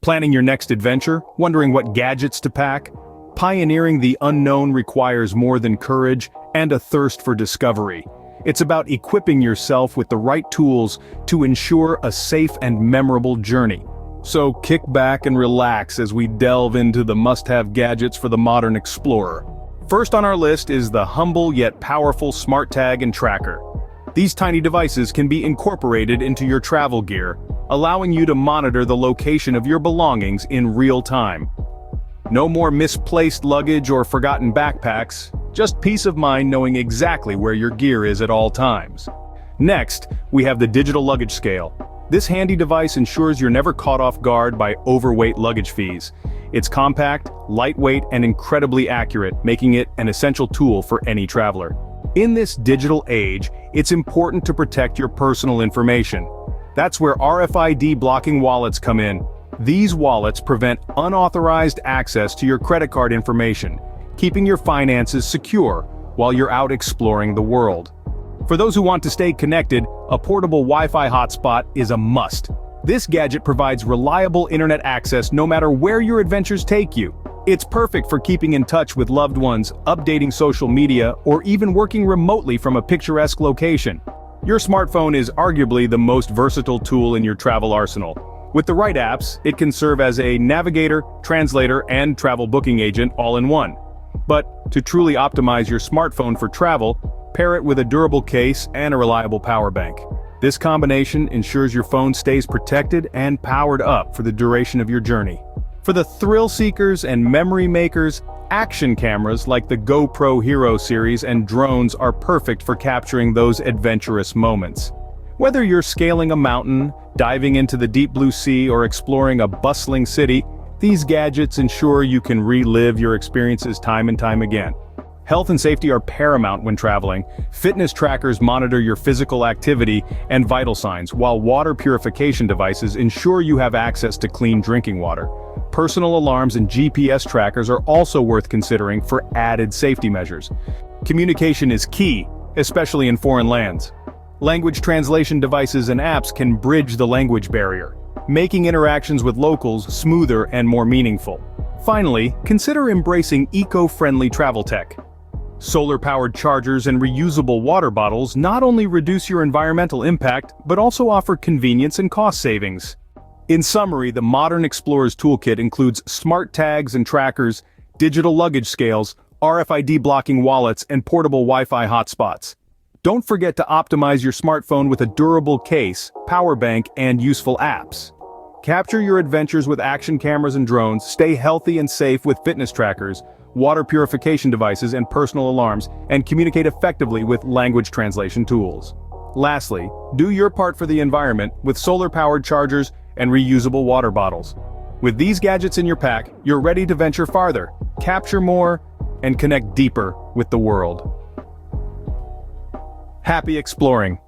Planning your next adventure? Wondering what gadgets to pack? Pioneering the unknown requires more than courage and a thirst for discovery. It's about equipping yourself with the right tools to ensure a safe and memorable journey. So kick back and relax as we delve into the must-have gadgets for the modern explorer. First on our list is the humble yet powerful smart tag and tracker. These tiny devices can be incorporated into your travel gear, allowing you to monitor the location of your belongings in real time. No more misplaced luggage or forgotten backpacks, just peace of mind knowing exactly where your gear is at all times. Next, we have the digital luggage scale. This handy device ensures you're never caught off guard by overweight luggage fees. It's compact, lightweight, and incredibly accurate, making it an essential tool for any traveler. In this digital age, it's important to protect your personal information. That's where RFID blocking wallets come in. These wallets prevent unauthorized access to your credit card information, keeping your finances secure while you're out exploring the world. For those who want to stay connected, a portable Wi-Fi hotspot is a must. This gadget provides reliable internet access no matter where your adventures take you. It's perfect for keeping in touch with loved ones, updating social media, or even working remotely from a picturesque location. Your smartphone is arguably the most versatile tool in your travel arsenal. With the right apps, it can serve as a navigator, translator, and travel booking agent all in one. But to truly optimize your smartphone for travel, pair it with a durable case and a reliable power bank. This combination ensures your phone stays protected and powered up for the duration of your journey. For the thrill seekers and memory makers, action cameras like the GoPro Hero series and drones are perfect for capturing those adventurous moments. Whether you're scaling a mountain, diving into the deep blue sea, or exploring a bustling city, these gadgets ensure you can relive your experiences time and time again. Health and safety are paramount when traveling. Fitness trackers monitor your physical activity and vital signs, while water purification devices ensure you have access to clean drinking water. Personal alarms and GPS trackers are also worth considering for added safety measures. Communication is key, especially in foreign lands. Language translation devices and apps can bridge the language barrier, making interactions with locals smoother and more meaningful. Finally, consider embracing eco-friendly travel tech. Solar-powered chargers and reusable water bottles not only reduce your environmental impact, but also offer convenience and cost savings. In summary, the modern explorer's toolkit includes smart tags and trackers, digital luggage scales, RFID blocking wallets, and portable Wi-Fi hotspots. Don't forget to optimize your smartphone with a durable case, power bank, and useful apps. Capture your adventures with action cameras and drones, stay healthy and safe with fitness trackers, water purification devices, and personal alarms, and communicate effectively with language translation tools. Lastly, do your part for the environment with solar-powered chargers and reusable water bottles. With these gadgets in your pack, you're ready to venture farther, capture more, and connect deeper with the world. Happy exploring!